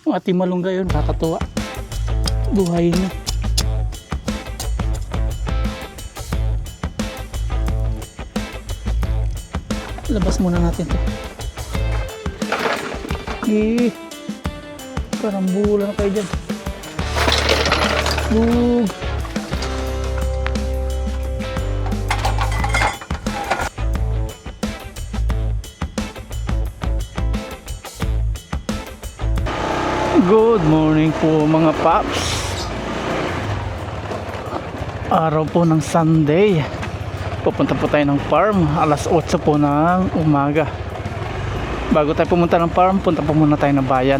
Yung ating malunggay yun, kakatuwa. Buhay na. Labas muna natin to. Parang bula na kayo dyan. Bug. Good morning po mga paps. Araw po ng Sunday. Pupunta po tayo ng farm. Alas 8 po ng umaga. Bago tayo pumunta ng farm, punta po muna tayo ng bayan.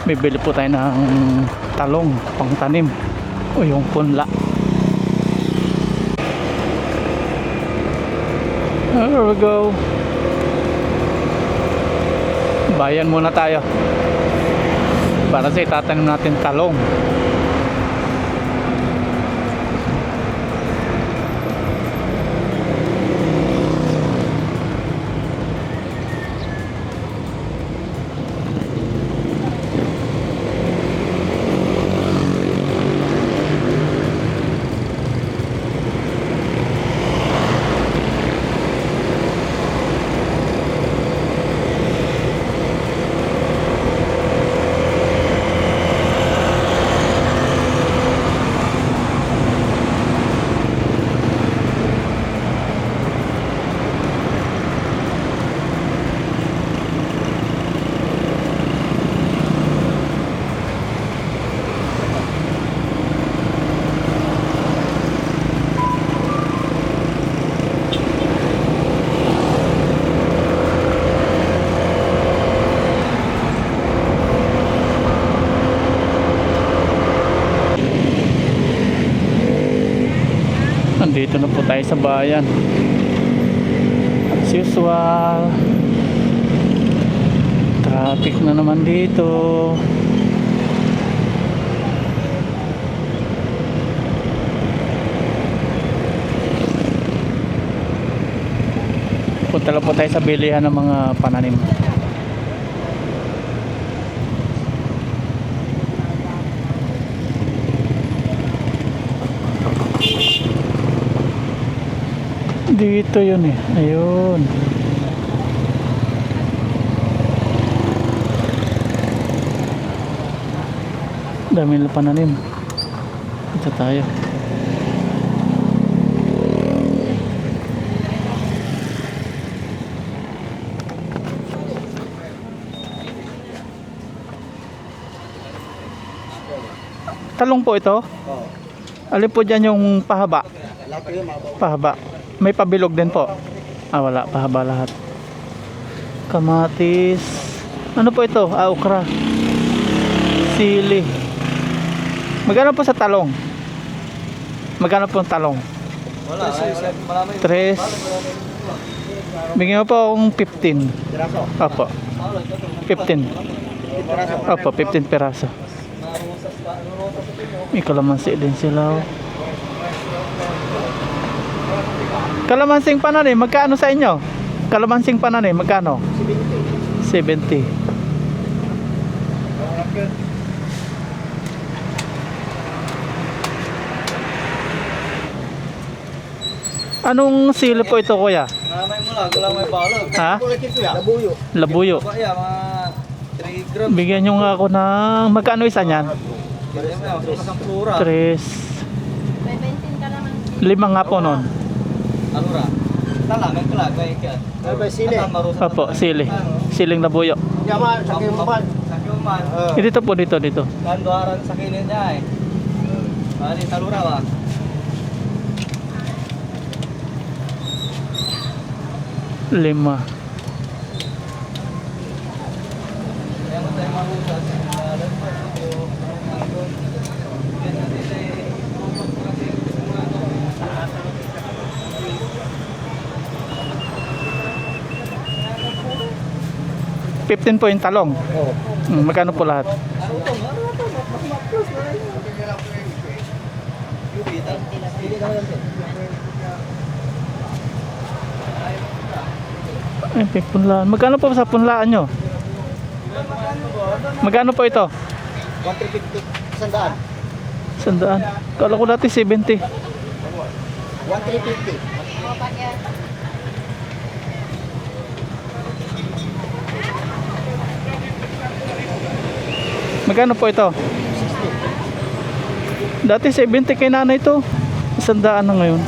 Bibili po tayo ng talong pang tanim o yung punla. There we go. Bayan muna tayo para sa itatanim natin talong. Dito na po tayo sa bayan. As usual, traffic na naman dito. Punta lang po tayo sa bilihan ng mga pananim. Dito yun eh. Ayun. Dami na pananim. Ito tayo. Talong po ito? Oo. Alin po dyan yung pahaba? Lahat yun, Pahaba. May pabilog din po. Wala. Pahaba lahat. Kamatis. Ano po ito? Okra. Sili. Magkano po sa talong? Magkano po ang talong? Wala. Marami. 3. Bigyan mo po akong 15. Piraso. Opo. 15. Piraso. Opo, 15 peraso. May kalamansi din sila. Kalamansing pananim, magkano sa inyo? Kalamansing pananim, magkano? 70. Anong sili po ito, kuya? May mula, may balog. Ha? Labuyo. Labuyo. Kaya mga 3 grams. Bigyan nyo nga ako ng... Magkano isa niyan? Plura. 3. 5 nga po nun. Ano ra? Talagang kalagay ka. May sili. Opo, sili. Siling labuyo. Yaman, sa Kiuman. Sa Kiuman. Dito po, dito. Kanduaran sa kinin niya eh. Bali, talura ba? 5. Kaya mo tayo mahusas. 15 po yung talong. Oo. Magkano po lahat? Ay, punlaan. Magkano po sa punlaan nyo? Magkano po ito? 1,350. Sandaan. 100. Kala ko dati 70. 1,350. Magkano po ito? 60. Dati 70 kay nanay ito. 100 na ngayon.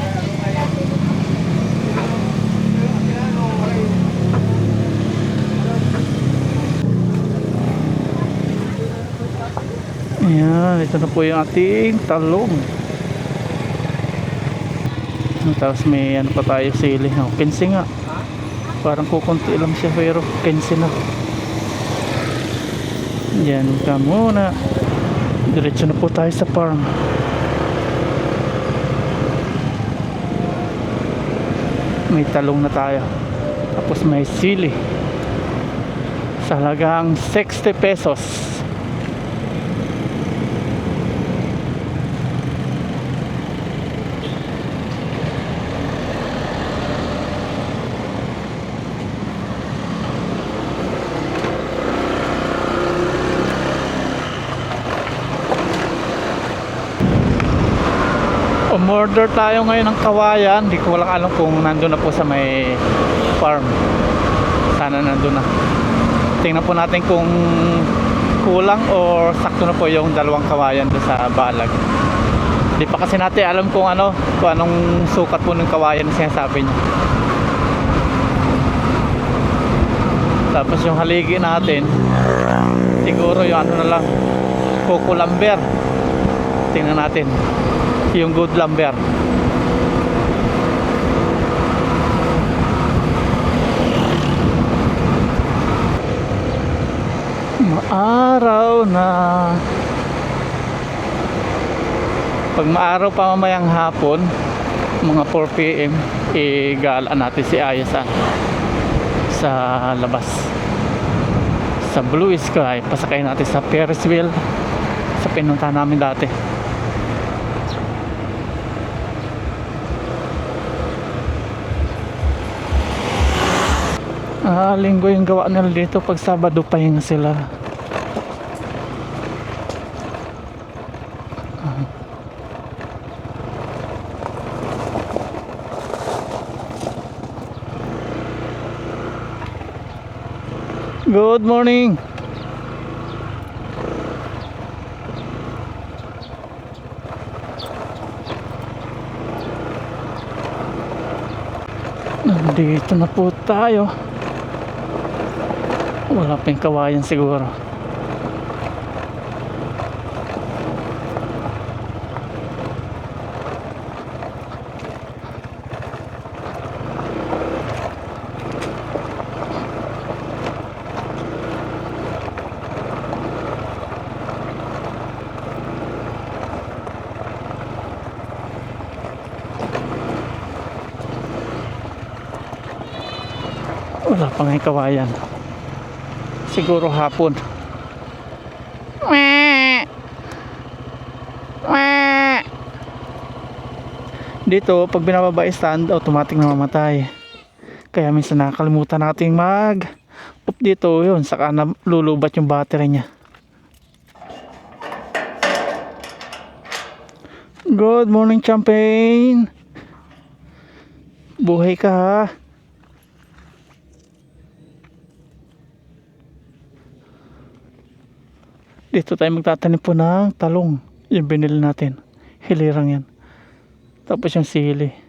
Ayan, ito na po yung ating talong. Tapos may ano pa tayo sili. Oh, 15 nga. Parang kukunti lang siya pero 15 na. Yan ka muna. Diretso na po tayo sa farm. May talong na tayo. Tapos may sili. Sa halagang 60 pesos. Umorder tayo ngayon ng kawayan. Hindi ko lang alam kung nandun na po sa may farm. Sana nandun na. Tingnan po natin kung kulang or sakto na po yung dalawang kawayan doon sa balag. Hindi pa kasi natin alam kung anong sukat po ng kawayan na sinasabi niya. Tapos yung haligi natin, siguro yung ano na lang, coco lumber. Tingnan natin yung good lumber. Maaraw na. Pag maaraw pa mamayang hapon, mga 4 PM, igalaan natin si Ayasan sa labas sa blue sky. Pasakay natin sa Ferris wheel sa pinunta namin dati. Linggo yung gawa nila dito. Pag Sabado pahinga sila. Good morning. Nandito na po tayo. Wala pa yung kawayan siguro. Wala pa nga yung kawayan. Siguro hapon. Dito pag binababa yung stand, automatic na mamatay. Kaya minsan nakakalimutan natin mag off dito, yun saka na lulubat yung battery niya. Good morning, Champagne. Buhay ka ha. Dito tayo magtatanim po ng talong. Yung binili natin. Hilirang yan. Tapos yung sili.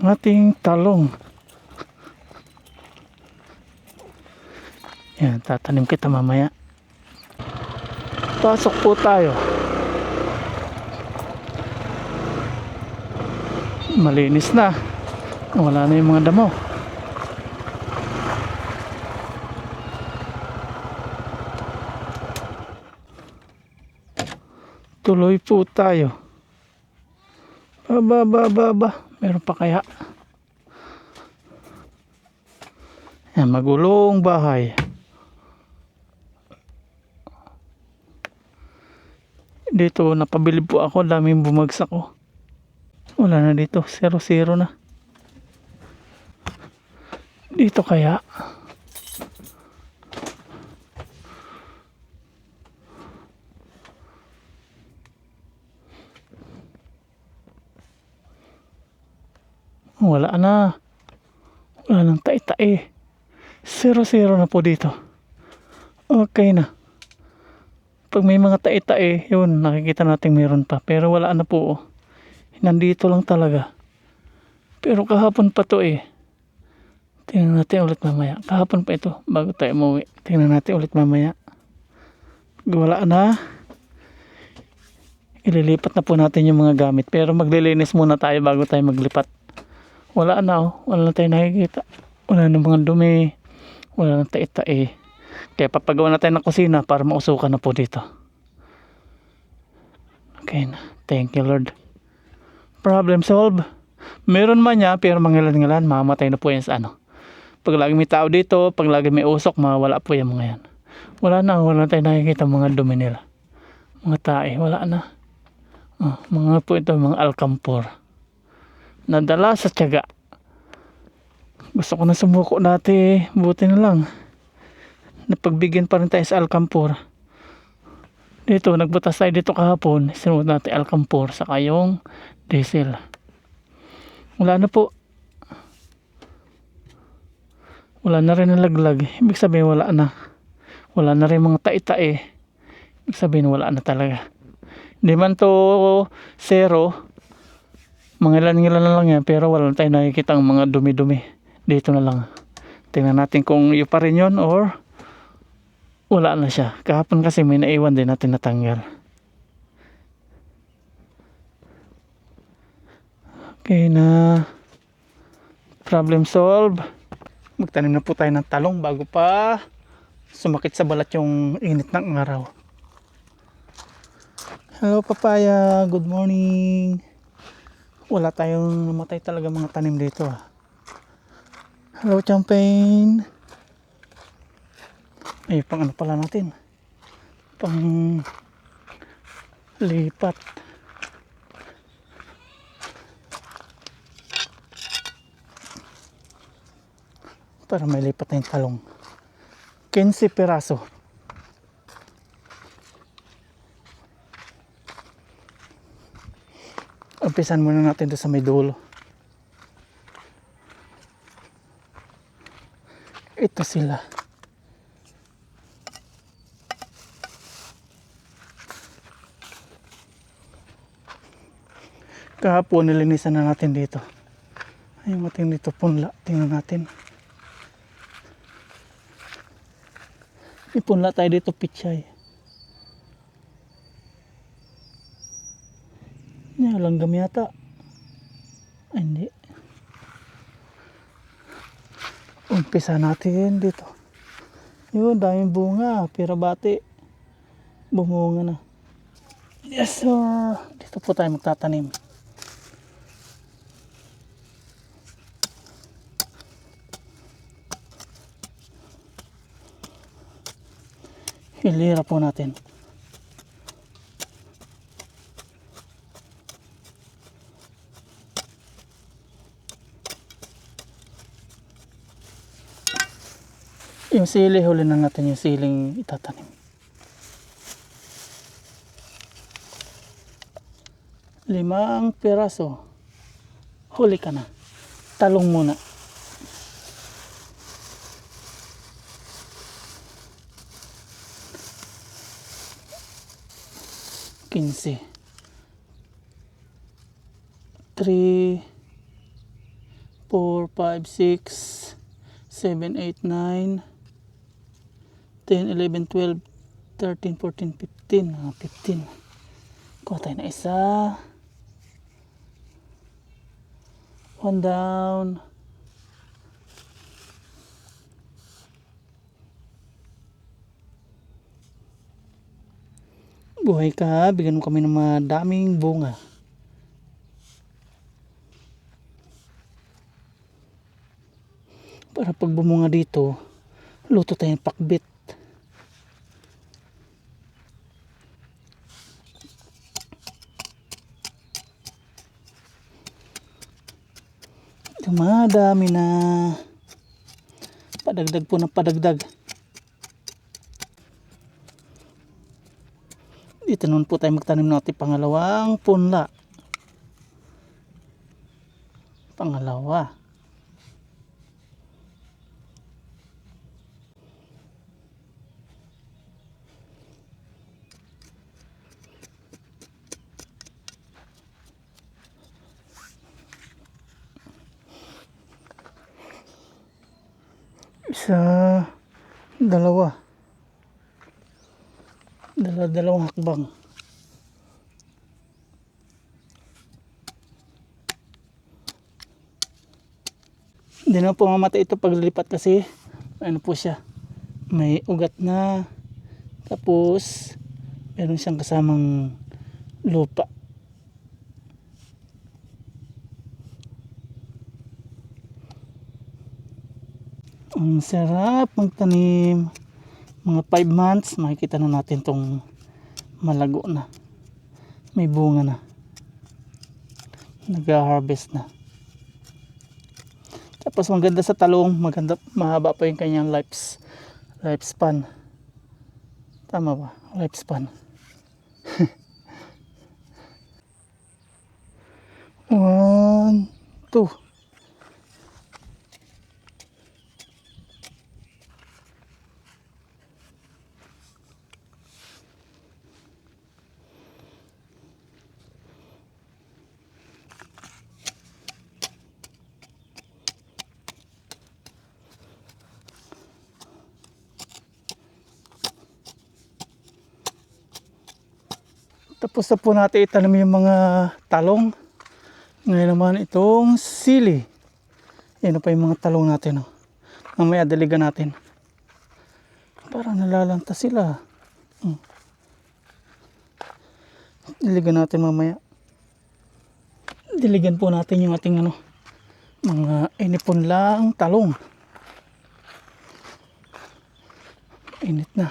Ating talong. Yan, tatanim kita mamaya. Pasok po tayo. Malinis na. Wala na yung mga damo. Tuloy po tayo. Aba. Meron pa kaya? Yan, magulong bahay. Dito, napabilib po ako. Daming bumagsak ko. Wala na dito. 0-0 na. Dito kaya? Wala na. Wala nang tai-tai. 0-0 na po dito. Okay na. Pag may mga tai-tai, yun, nakikita natin meron pa. Pero wala na po. Nandito lang talaga. Pero kahapon pa to eh. Tingnan natin ulit mamaya. Kahapon pa ito, bago tayo umuwi. Tingnan natin ulit mamaya. Wala na. Ililipat na po natin yung mga gamit. Pero maglilinis muna tayo bago tayo maglipat. Wala na oh. Wala na tayo nakikita. Wala na mga dumi. Wala na tai-tai. Kaya papagawa na tayo ng kusina para mausukan na po dito. Okay na. Thank you Lord. Problem solved. Meron man niya pero mangilan-ngilan. Mamatay na po yan sa ano. Pag lagi may tao dito, pag lagi may usok, mawala po yung mga yan. Wala na tayo nakikita mga dumi nila. Mga tae, wala na. Mga po ito, mga alkampor. Nadala sa tiyaga. Gusto ko na sumuko dati, buti na lang. Napagbigyan pa rin tayo sa alkampor. Dito, nagbutas tayo dito kahapon. Sinunod natin alkampor, saka yung diesel. Wala na po. Wala na rin nalaglag. Ibig sabihin wala na. Wala na rin mga tai-tai. Ibig sabihin wala na talaga. Hindi man to 0. Mga ilan-ilan na lang yan. Pero wala na tayo nakikita ang mga dumi-dumi. Dito na lang. Tingnan natin kung yun pa rin yun or wala na siya. Kahapon kasi may naiwan din natin natanggal. Okay na. Problem solved. Magtanim na po tayo ng talong bago pa sumakit sa balat yung init ng araw. Hello papaya, good morning. Wala tayong namatay talaga mga tanim dito ah. Hello champagne. Ay pang ano pala natin, pang lipat. Para may lipat na yung talong. 15 piraso. Umpisan muna natin doon sa may dulo. Ito sila. Kahapon nilinisan na natin dito. Ay mating dito punla. Tingnan natin. Ipunla tayo dito pichay. Langgam yata. Ay, hindi. Umpisa natin dito. Yun, daming bunga. Pero bati. Bumunga na. Yes sir. Dito po tayo magtatanim. Hilira po natin. Yung sili, huli na natin yung siling itatanim. 5 piraso. Huli ka na. Talong muna. Kinse. 3 4 5 6 7 8 9 10 11 12 13 14 15 15. Kuha tayo na isa. 1 down. Buhay ka, bigyan mo kami ng mga daming bunga. Para pag bumunga dito, luto tayong pakbit. Dumadami na. Padagdag po ng padagdag. Dito naman po tayo magtanim natin pangalawang punla. Pangalawa. Isa, dalawa. Dalawang hakbang. Hindi na po mamatay ito paglilipat kasi ano po siya, may ugat na, tapos meron siyang kasamang lupa. Ang sarap magtanim. Mga 5 months makikita na natin tong malago na, may bunga na, nag-harvest na. Tapos maganda sa talong, maganda, mahaba pa yung kanyang lifespan. Tama ba? Lifespan. 1, 2. Tapos na po natin itanim yung mga talong. Ngayon naman itong sili. Yan pa yung mga talong natin. Oh. Mamaya diligan natin. Parang nalalanta sila. Diligan natin mamaya. Diligan po natin yung ating mga inipon lang talong. Init na.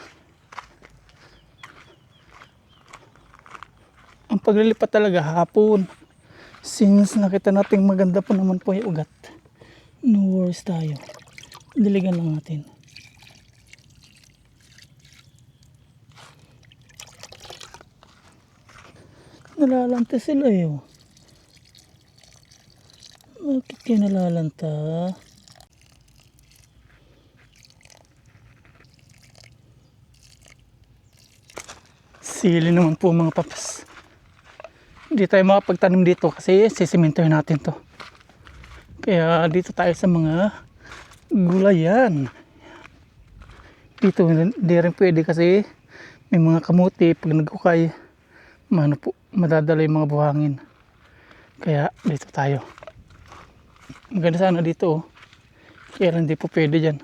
Ang paglilipat talaga hapon. Since nakita natin maganda po naman po yung ugat. No worries tayo. Diligan lang natin. Nalalanta sila eh. Bakit kayo nalalanta? Sili naman po mga papas. Hindi tayo makapagtanim dito kasi sisimentohin natin to. Kaya dito tayo sa mga gulayan. Dito hindi rin pwede kasi may mga kamuti pag nagkukay. Madadala yung mga buhangin. Kaya dito tayo. Maganda sana dito oh. Kaya hindi po pwede dyan.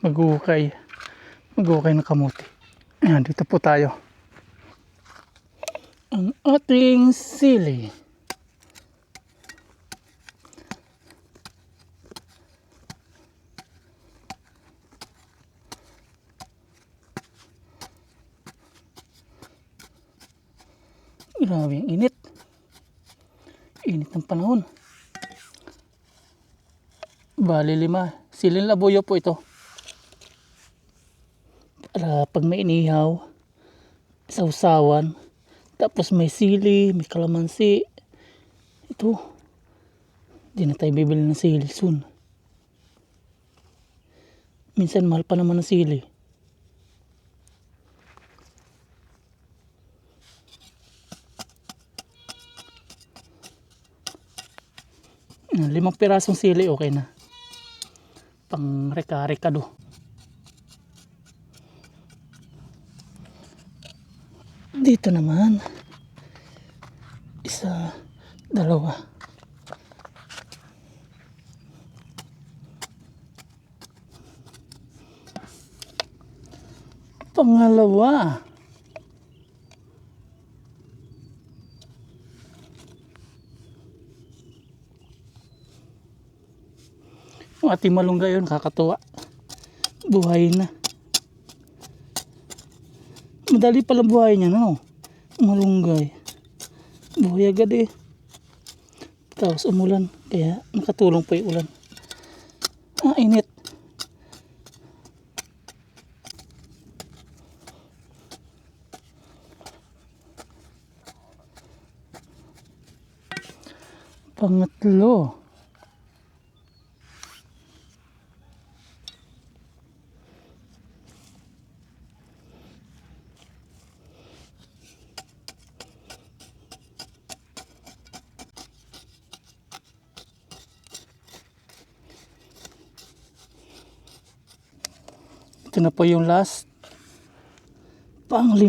Magkukay ng kamuti. Ayan, dito po tayo. Ang ating sili. Grabe ang init. Init ng panahon. Bali 5. Siling labuyo po ito. Para pag may inihaw, sausawan. Tapos may sili, may kalamansi. Ito. Hindi na tayo bibili ng sili soon. Minsan mahal pa naman ng sili. Limang pirasong sili okay na. Pang reka-rekado. Dito naman. Isa, dalawa. Pangalawa. Ang ating malunggay yun, kakatuwa. Buhay na. Madali pala buhay niya, no? Malunggay. Buhay agad eh. Tapos umulan. Kaya nakatulong po yung ulan. Init. Pangatlo. Ito na po yung last. Pang-5.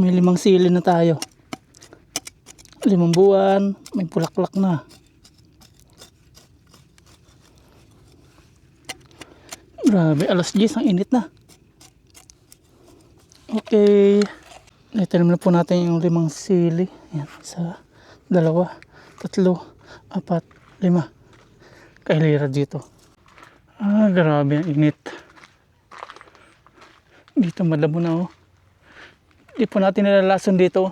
May 5 sili na tayo. 5 buwan. May pulaklak na. Grabe, alas 10. Ang init na. Okay. Itanim na po natin yung 5 sili. Yan. 1, 2, 3, 4, 5. Kahilira dito. Grabe ang init. Dito malabo na oh. Hindi po natin nilalason dito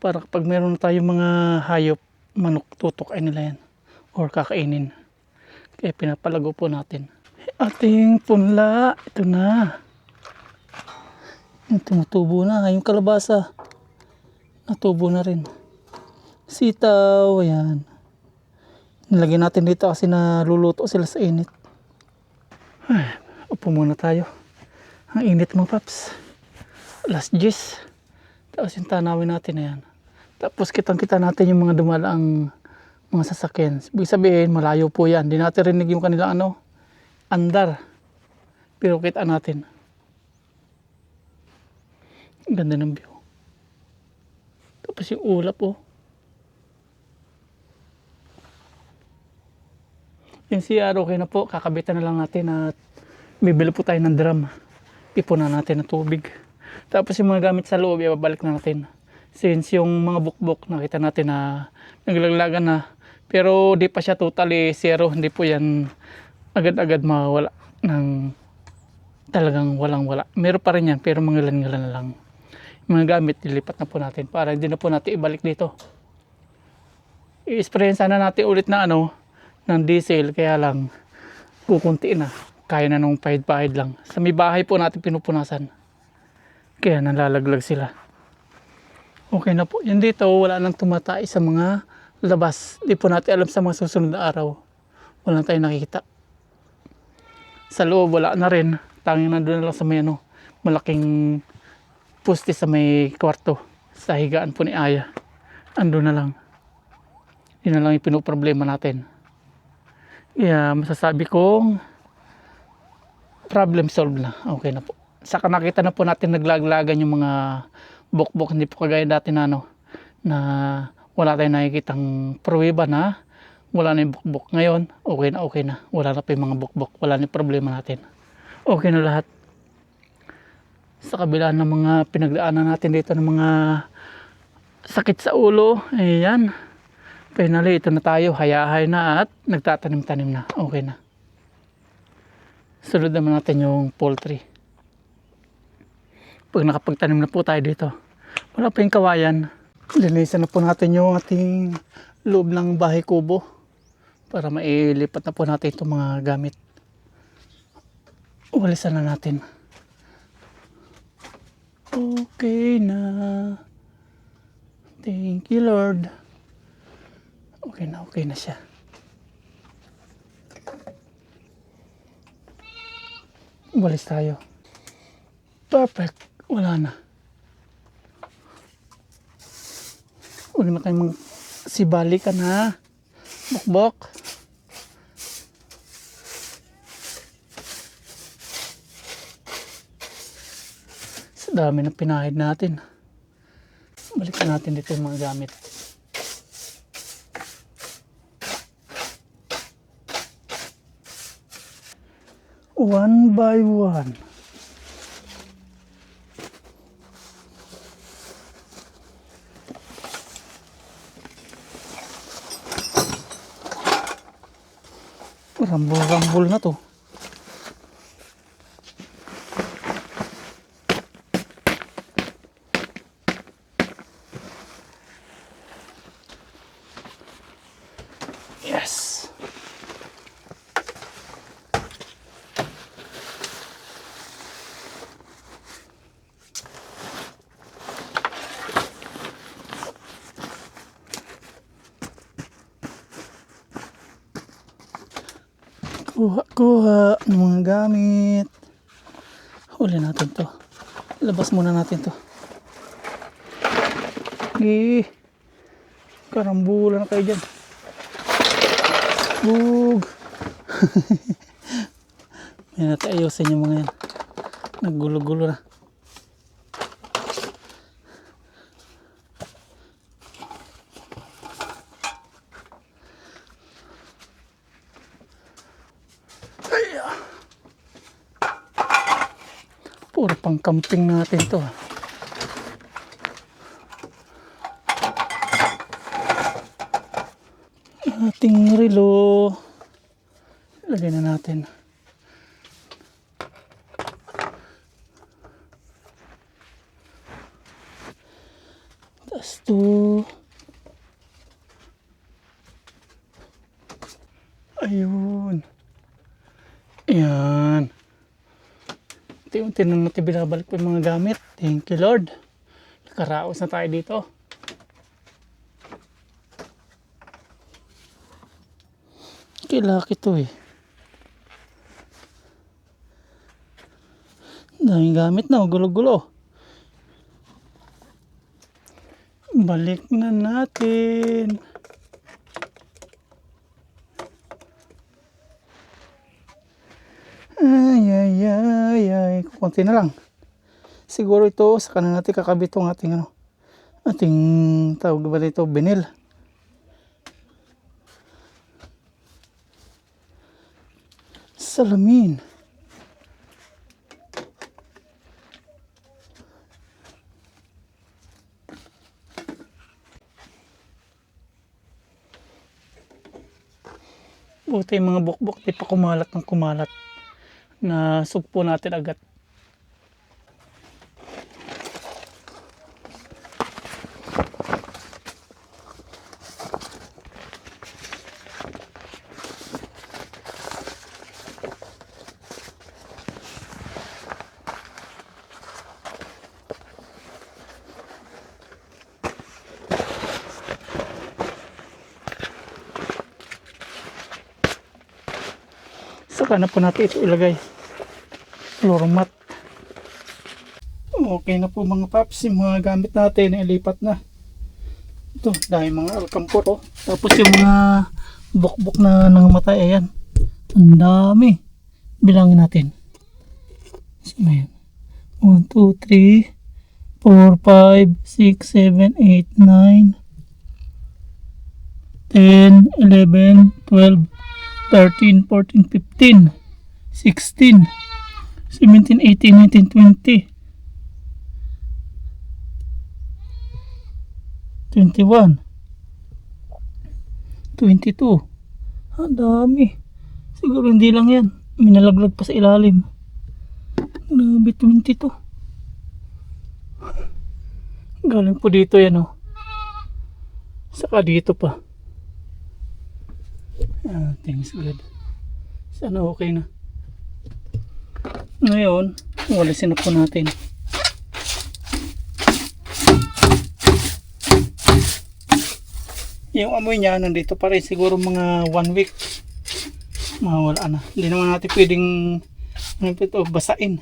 para kapag meron na tayong mga hayop, manok, tutok ay nila yan or kakainin. Kaya pinapalago po natin. Ating punla, ito na. Yung tumutubo na, yung kalabasa natubo na rin. Sitaw, ayan. Nilagyan natin dito kasi naluluto sila sa init. Upo muna tayo. Ang init mga paps. Alas 10. Tapos yung tanawin natin na yan. Tapos kitang-kita natin yung mga dumalaang mga sasakyan. Ibig sabihin, malayo po yan. Hindi natin rinig yung kanilang andar. Pero kita natin. Ganda ng view. Tapos yung ulap oh. Yung CR okay na po. Kakabitan na lang natin at bibili po tayo ng drum. Ipunan natin ng tubig. Tapos yung mga gamit sa loob, ibabalik na natin. Since yung mga bukbok, nakita natin na naglaglagan na. Pero di pa siya totally zero. Hindi po yan agad-agad mawala ng talagang walang-wala. Meron pa rin yan, pero mangilan-ngilan na lang. Yung mga gamit, dilipat na po natin para hindi na po natin ibalik dito. I-sprayin sana natin ulit na ng diesel, kaya lang kukunti na. Kaya na nung pahid-pahid lang. Sa may bahay po natin pinupunasan. Kaya nalalaglag sila. Okay na po. Yan dito, wala nang tumatay sa mga labas. Di po natin alam sa mga susunod na araw. Wala tayong nakikita. Sa loob, wala na rin. Tanging nandun na lang sa may malaking puste sa may kwarto. Sa higaan po ni Aya. Andun na lang. Yun na lang yung pinuproblema natin. Kaya masasabi kong problem solved na. Okay na po. Saka nakita na po natin naglaglagan yung mga bukbok. Hindi po kagaya dati na na wala tayong nakikitang pruweba na wala na yung bukbok. Ngayon, okay na. Wala na pa yung mga bukbok. Wala na yung problema natin. Okay na lahat. Sa kabila ng mga pinagdaanan natin dito ng mga sakit sa ulo, ayan. Finally, ito na tayo. Hayahay na at nagtatanim-tanim na. Okay na. Sunod naman natin yung poultry. Pag nakapagtanim na po tayo dito, wala pa yung kawayan. Linisan na po natin yung ating loob ng bahay kubo para mailipat na po natin itong mga gamit. Walisan na natin. Okay na. Thank you Lord. Okay na siya. Walis tayo. Perfect. Wala na. Huwag na kayong sibali ka na. Bukbok. Sa dami na pinahid natin. Balikan natin dito yung mga gamit. One by one. Rambol-rambol na to. Yes. Kuha ng mga gamit. Huli natin to. Labas muna natin to. Karambulan na kayo dyan. Bug. May natin ayusin yung mga yan. Naggulo-gulo na. Puro pang camping natin to. Ating relo. Lagay na natin. Tapos to. Ayun. Ayan. Unti-unti na natin binabalik po yung mga gamit. Thank you Lord. Nakaraos na tayo dito. Kilaki to eh. Daming gamit na. Gulo-gulo. Balik na natin. Ay. Kunti na lang. Siguro ito, sa kanan natin kakabit itong ating tawag ba dito, vinyl. Salamin. Buti yung mga bukbok, di pa kumalat ng kumalat. Na sugpo natin agad. Saka na po natin ito ilagay. Floor mat. Okay na po mga paps. Yung mga gamit natin ilipat na. Ito, dahil mga alkampor. Oh. Tapos yung mga bukbok na nangamatay. Ayan. Ang dami. Bilangin natin. So, ayan. 1, 2, 3, 4, 5, 6, 7, 8, 9, 10, 11, 12, 13, 14, 15, 16, 17, 18, 19, 20, 21, 22. Ang dami. Siguro hindi lang yan. Minalaglag pa sa ilalim. Grabe, 22. Galing po dito yan oh. Saka dito pa. Things good. Sana okay na. Ngayon, walisin na po natin. Yung amoy niya nandito pa rin. Siguro mga 1 week. Mawala na. Hindi naman natin pwedeng basain.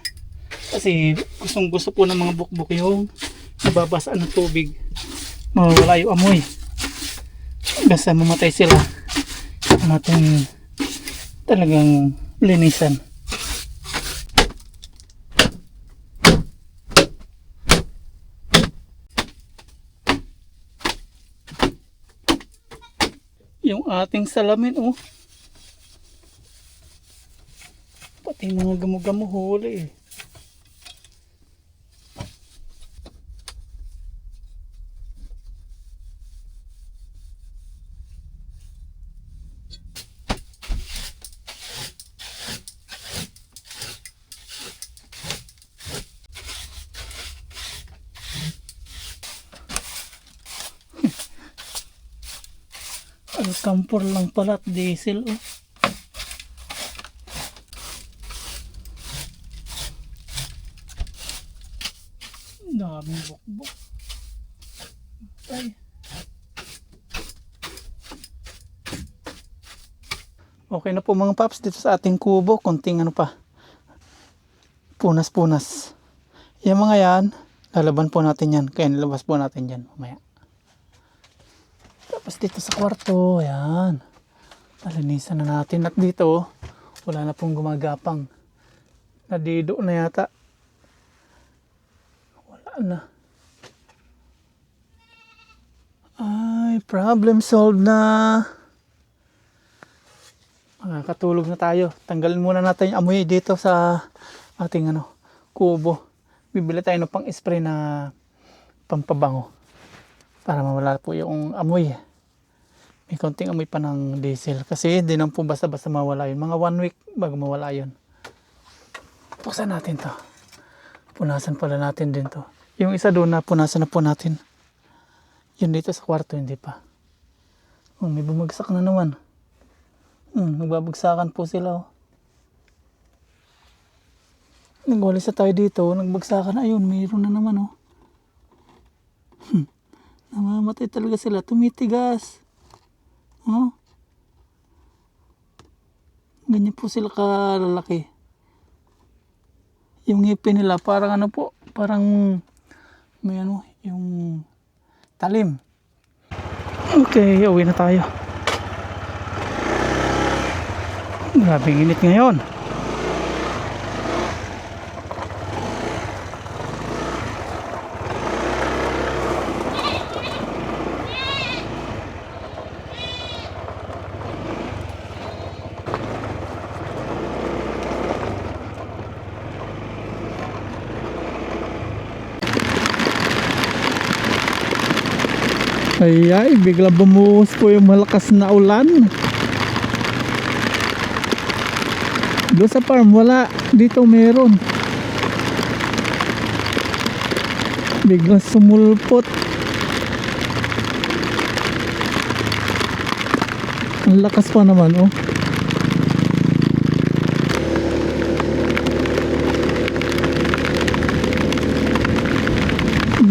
Kasi gustong gusto po ng mga bukbok yung nababasaan ng tubig. Mawala yung amoy. Basta mamatay sila. Natin talagang linisan. Yung ating salamin oh. Pati mga gamo-gamo huli eh. Camper lang pala at diesel oh. Daming bukbok. Ay. Okay na po mga paps dito sa ating kubo. Konting ano pa. Punas-punas. Yung mga yan, lalaban po natin yan. Kaya nilabas po natin yan mamaya. Tapos dito sa kwarto, ayan. Palinisan na natin. At dito, wala na pong gumagapang. Nadido na yata. Wala na. Ay, problem solved na. Makakatulog na tayo. Tanggalin muna natin yung amoy dito sa ating kubo. Bibili tayo ng pang-spray na pampabango. Para mawala po yung amoy. May konting amoy pa ng diesel. Kasi hindi naman po basta-basta mawala yun. Mga 1 week bago mawala yun. Buksan natin to. Punasan pala natin din to. Yung isa doon na punasan na po natin. Yun dito sa kwarto hindi pa. Oh, may bumagsak na naman. Nagbabagsakan po sila oh. Nagwalis na tayo dito, nagbagsakan. Ayun, mayroon na naman oh. Namamatay talaga sila, tumitigas. Oh. Ganyan po sila kalalaki. Yung ngipin nila parang ano po, parang may yung talim. Okay, uwi na tayo. Grabing init ngayon. Ay, bigla bumuhos po yung malakas na ulan. Doon sa farm, wala. Dito meron. Bigla sumulpot. Ang lakas pa naman, oh.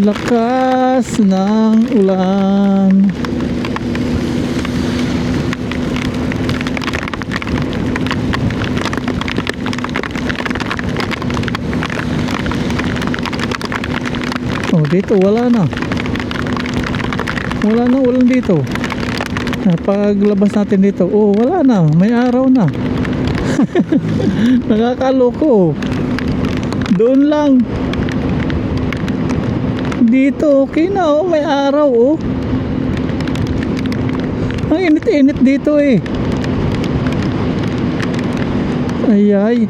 Lakas ng ulan. Oh, dito wala na. Wala na ulan dito. Paglabas natin dito, oh, wala na. May araw na. Nakakaloko. Doon lang. Dito okay na oh, may araw oh. Ang init-init dito eh. Ay.